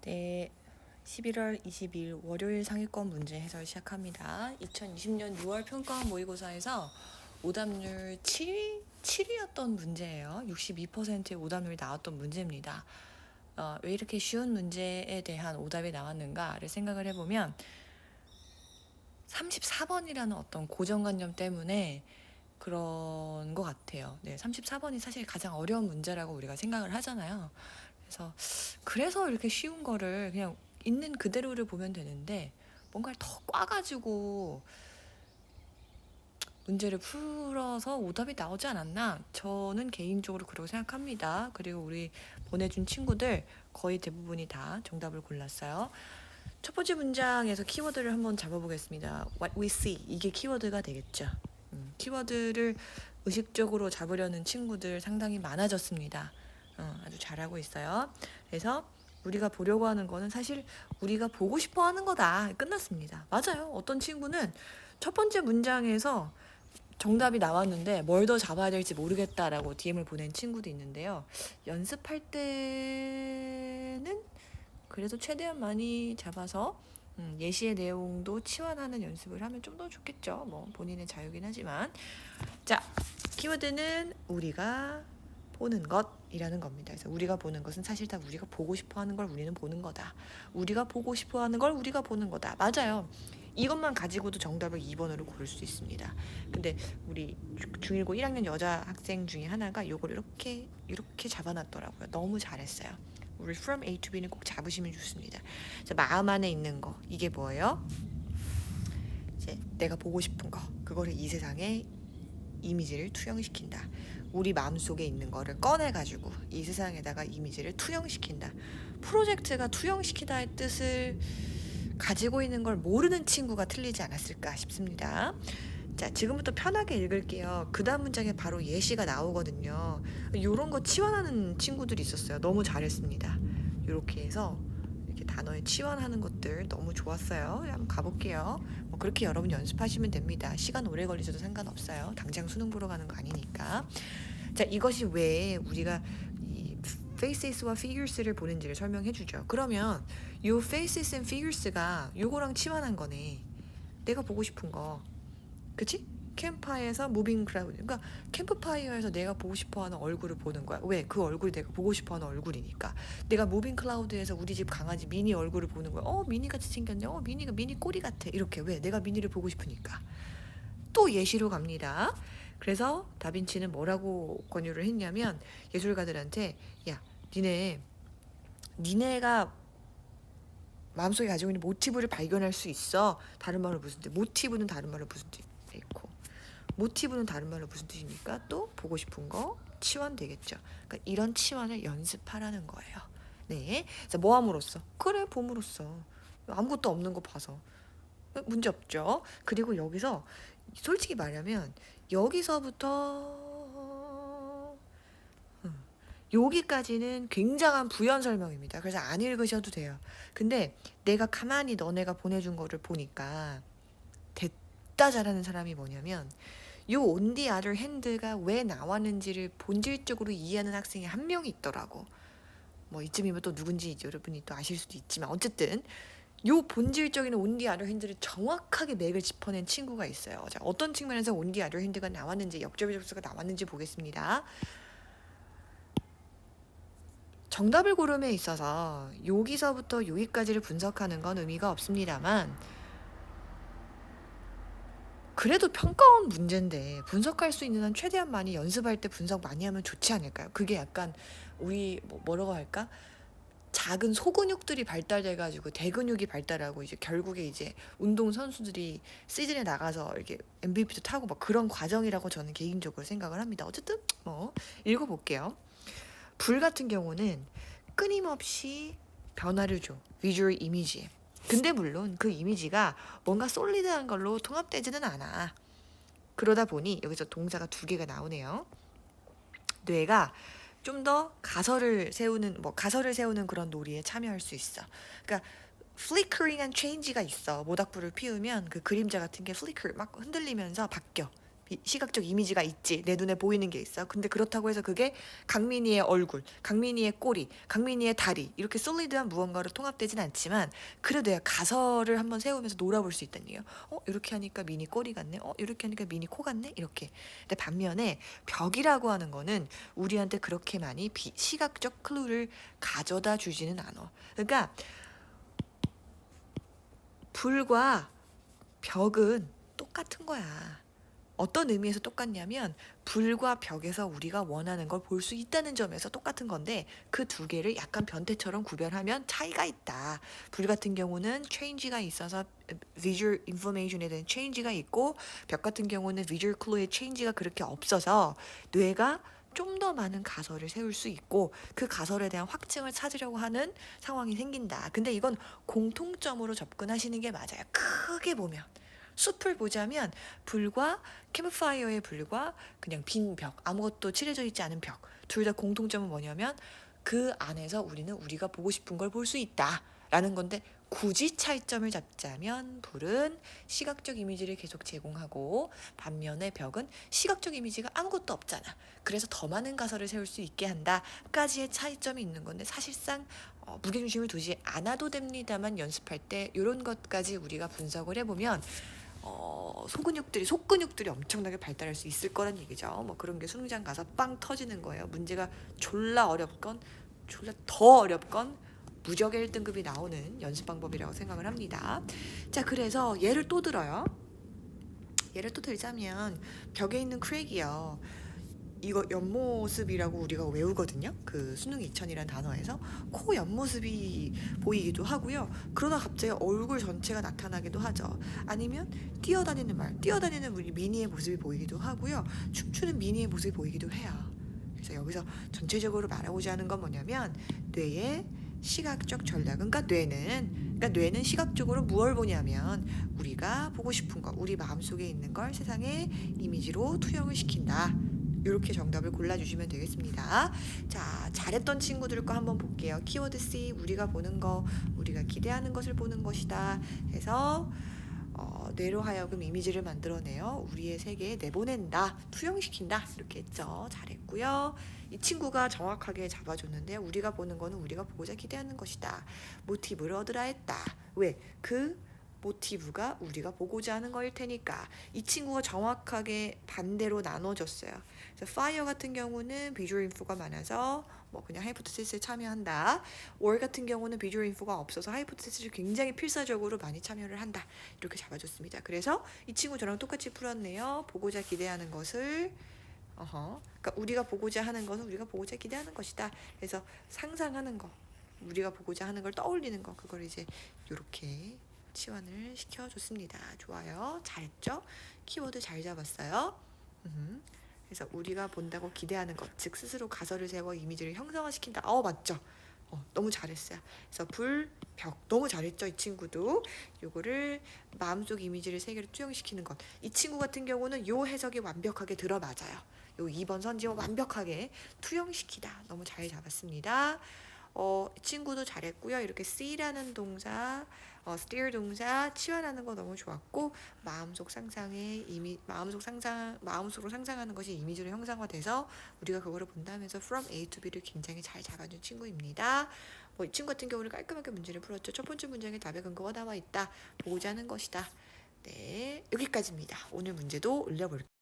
네, 11월 20일 월요일 상위권 문제 해설 시작합니다. 2020년 6월 평가원 모의고사에서 오답률 7위였던 문제예요. 62%의 오답률이 나왔던 문제입니다. 왜 이렇게 쉬운 문제에 대한 오답이 나왔는가를 생각을 해보면 34번이라는 어떤 고정관념 때문에 그런 것 같아요. 네, 34번이 사실 가장 어려운 문제라고 우리가 생각을 하잖아요. 그래서 이렇게 쉬운 거를 그냥 있는 그대로를 보면 되는데 뭔가를 더 꽈가지고 문제를 풀어서 오답이 나오지 않았나? 저는 개인적으로 그렇게 생각합니다. 그리고 우리 보내준 친구들 거의 대부분이 다 정답을 골랐어요. 첫 번째 문장에서 키워드를 한번 잡아보겠습니다. What we see, 이게 키워드가 되겠죠. 키워드를 의식적으로 잡으려는 친구들 상당히 많아졌습니다. 아주 잘하고 있어요. 그래서 우리가 보려고 하는 거는 사실 우리가 보고 싶어 하는 거다. 끝났습니다. 맞아요. 어떤 친구는 첫 번째 문장에서 정답이 나왔는데 뭘 더 잡아야 될지 모르겠다라고 DM을 보낸 친구도 있는데요. 연습할 때는 그래도 최대한 많이 잡아서 예시의 내용도 치환하는 연습을 하면 좀 더 좋겠죠. 뭐 본인의 자유긴 하지만. 자, 키워드는 우리가 보는 것이라는 겁니다. 그래서 우리가 보는 것은 사실 다 우리가 보고 싶어 하는 걸 우리는 보는 거다. 우리가 보고 싶어 하는 걸 우리가 보는 거다. 맞아요. 이것만 가지고도 정답을 2번으로 고를 수 있습니다. 근데 우리 중1고 1학년 여자 학생 중에 하나가 요걸 이렇게 잡아놨더라고요. 너무 잘했어요. 우리 from A to B는 꼭 잡으시면 좋습니다. 자, 마음 안에 있는 거, 이게 뭐예요? 이제 내가 보고 싶은 거, 그거를 이 세상에 이미지를 투영시킨다. 우리 마음속에 있는 거를 꺼내가지고 이 세상에다가 이미지를 투영시킨다. 프로젝트가 투영시키다의 뜻을 가지고 있는 걸 모르는 친구가 틀리지 않았을까 싶습니다. 자, 지금부터 편하게 읽을게요. 그 다음 문장에 바로 예시가 나오거든요. 이런 거 치환하는 친구들이 있었어요. 너무 잘했습니다. 이렇게 해서 이렇게 단어에 치환하는 것들 너무 좋았어요. 한번 가볼게요. 뭐 그렇게 여러분 연습하시면 됩니다. 시간 오래 걸리셔도 상관없어요. 당장 수능 보러 가는 거 아니니까. 자, 이것이 왜 우리가 이 faces와 figures를 보는지를 설명해 주죠. 그러면 이 faces and figures가 요거랑 치환한 거네. 내가 보고 싶은 거. 그치? 캠프파이어에서 무빙 크라우드. 그러니까 캠프파이어에서 내가 보고 싶어하는 얼굴을 보는 거야. 왜? 그 얼굴이 내가 보고 싶어하는 얼굴이니까. 내가 무빙 클라우드에서 우리 집 강아지 미니 얼굴을 보는 거야. 미니같이 생겼네. 미니가 미니 꼬리 같아. 이렇게. 왜? 내가 미니를 보고 싶으니까. 또 예시로 갑니다. 그래서 다빈치는 뭐라고 권유를 했냐면 예술가들한테 야, 니네가 마음속에 가지고 있는 모티브를 발견할 수 있어. 다른 말로 무슨 뜻? 모티브는 다른 말로 무슨 뜻? 있고 모티브는 다른 말로 무슨 뜻입니까? 또 보고 싶은 거 치환 되겠죠. 그러니까 이런 치환을 연습하라는 거예요. 네, 자, 뭐 함으로써? 그래, 봄으로써. 아무것도 없는 거 봐서 문제 없죠. 그리고 여기서 솔직히 말하면 여기서부터 여기까지는 굉장한 부연 설명입니다. 그래서 안 읽으셔도 돼요. 근데 내가 가만히 너네가 보내준 거를 보니까 됐다 잘하는 사람이 뭐냐면 요 on the other hand가 왜 나왔는지를 본질적으로 이해하는 학생이 한 명이 있더라고. 뭐 이쯤이면 또 누군지 여러분이 또 아실 수도 있지만 어쨌든 요 본질적인 on the other hand를 정확하게 맥을 짚어낸 친구가 있어요. 자, 어떤 측면에서 on the other hand가 나왔는지 역접의 접수가 나왔는지 보겠습니다. 정답을 고름에 있어서 여기서부터 여기까지를 분석하는 건 의미가 없습니다만 그래도 평가원 문제인데 분석할 수 있는 한 최대한 많이 연습할 때 분석 많이 하면 좋지 않을까요? 그게 약간 우리 뭐라고 할까? 작은 소근육들이 발달돼가지고 대근육이 발달하고 이제 결국에 이제 운동 선수들이 시즌에 나가서 이렇게 MVP도 타고 막 그런 과정이라고 저는 개인적으로 생각을 합니다. 어쨌든 뭐 읽어볼게요. 불 같은 경우는 끊임없이 변화를 줘. 비주얼 이미지에. 근데 물론 그 이미지가 뭔가 솔리드한 걸로 통합되지는 않아. 그러다 보니 여기서 동사가 2개가 나오네요. 뇌가 좀 더 가설을 세우는 그런 놀이에 참여할 수 있어. 그러니까 flickering한 change가 있어. 모닥불을 피우면 그 그림자 같은 게 flicker 막 흔들리면서 바뀌어. 시각적 이미지가 있지. 내 눈에 보이는 게 있어. 근데 그렇다고 해서 그게 강민이의 얼굴, 강민이의 꼬리, 강민이의 다리 이렇게 솔리드한 무언가로 통합되진 않지만 그래도 내가 가설을 한번 세우면서 놀아볼 수 있다는 얘기예요. 이렇게 하니까 미니 꼬리 같네. 이렇게 하니까 미니 코 같네. 이렇게. 근데 반면에 벽이라고 하는 거는 우리한테 그렇게 많이 시각적 클루를 가져다 주지는 않아. 그러니까 불과 벽은 똑같은 거야. 어떤 의미에서 똑같냐면 불과 벽에서 우리가 원하는 걸 볼 수 있다는 점에서 똑같은 건데 그 두 개를 약간 변태처럼 구별하면 차이가 있다. 불 같은 경우는 change가 있어서 visual information에 대한 change가 있고 벽 같은 경우는 visual clue의 change가 그렇게 없어서 뇌가 좀 더 많은 가설을 세울 수 있고 그 가설에 대한 확증을 찾으려고 하는 상황이 생긴다. 근데 이건 공통점으로 접근하시는 게 맞아요. 크게 보면. 숲을 보자면 불과 캠프파이어의 불과 그냥 빈 벽, 아무것도 칠해져 있지 않은 벽, 둘 다 공통점은 뭐냐면 그 안에서 우리는 우리가 보고 싶은 걸 볼 수 있다라는 건데 굳이 차이점을 잡자면 불은 시각적 이미지를 계속 제공하고 반면에 벽은 시각적 이미지가 아무것도 없잖아. 그래서 더 많은 가설을 세울 수 있게 한다까지의 차이점이 있는 건데 사실상 무게중심을 두지 않아도 됩니다만 연습할 때 이런 것까지 우리가 분석을 해보면 속근육들이 엄청나게 발달할 수 있을 거란 얘기죠. 뭐 그런 게 수능장 가서 빵 터지는 거예요. 문제가 졸라 어렵건 졸라 더 어렵건 무적의 1등급이 나오는 연습 방법이라고 생각을 합니다. 자, 그래서 예를 또 들어요. 예를 또 들자면 벽에 있는 크랙이요. 이거 옆모습이라고 우리가 외우거든요. 그 수능 2000이라는 단어에서 코 옆모습이 보이기도 하고요. 그러다 갑자기 얼굴 전체가 나타나기도 하죠. 아니면 뛰어다니는 우리 미니의 모습이 보이기도 하고요. 춤추는 미니의 모습이 보이기도 해요. 그래서 여기서 전체적으로 말하고자 하는 건 뭐냐면 뇌의 시각적 전략은 그러니까 뇌는 시각적으로 무엇을 보냐면 우리가 보고 싶은 거, 우리 마음속에 있는 걸 세상에 이미지로 투영을 시킨다. 이렇게 정답을 골라주시면 되겠습니다. 자, 잘했던 친구들 거 한번 볼게요. 키워드 C, 우리가 보는 거, 우리가 기대하는 것을 보는 것이다 해서 뇌로 하여금 이미지를 만들어내어 우리의 세계에 내보낸다, 투영시킨다 이렇게 했죠. 잘했고요. 이 친구가 정확하게 잡아줬는데 우리가 보는 거는 우리가 보고자 기대하는 것이다. 모티브를 얻으라 했다. 왜? 그 모티브가 우리가 보고자 하는 거일 테니까 이 친구가 정확하게 반대로 나눠줬어요. 그래서 fire 같은 경우는 비주얼 인포가 많아서 뭐 그냥 하이포테시스에 참여한다. or 같은 경우는 비주얼 인포가 없어서 하이포테시스를 굉장히 필사적으로 많이 참여를 한다. 이렇게 잡아줬습니다. 그래서 이 친구 저랑 똑같이 풀었네요. 보고자 기대하는 것을 그러니까 우리가 보고자 하는 것은 우리가 보고자 기대하는 것이다. 그래서 상상하는 거, 우리가 보고자 하는 걸 떠올리는 거, 그걸 이제 이렇게 치환을 시켜줬습니다. 좋아요. 잘했죠? 키워드 잘 잡았어요. 그래서 우리가 본다고 기대하는 것, 즉 스스로 가설을 세워 이미지를 형상화시킨다. 맞죠? 너무 잘했어요. 그래서 불, 벽 너무 잘했죠? 이 친구도. 요거를 마음속 이미지를 세계로 투영시키는 것. 이 친구 같은 경우는 요 해석이 완벽하게 들어맞아요. 요 2번 선지와 완벽하게 투영시키다. 너무 잘 잡았습니다. 이 친구도 잘했고요. 이렇게 C라는 동사, steer 동사 치환하는 거 너무 좋았고 마음속으로 상상하는 것이 이미지로 형상화돼서 우리가 그거를 본다면서 from A to B를 굉장히 잘 잡아준 친구입니다. 이 친구 같은 경우는 깔끔하게 문제를 풀었죠. 첫 번째 문장에 답의 근거가 나와 있다. 보고자 하는 것이다. 네, 여기까지입니다. 오늘 문제도 올려볼게요.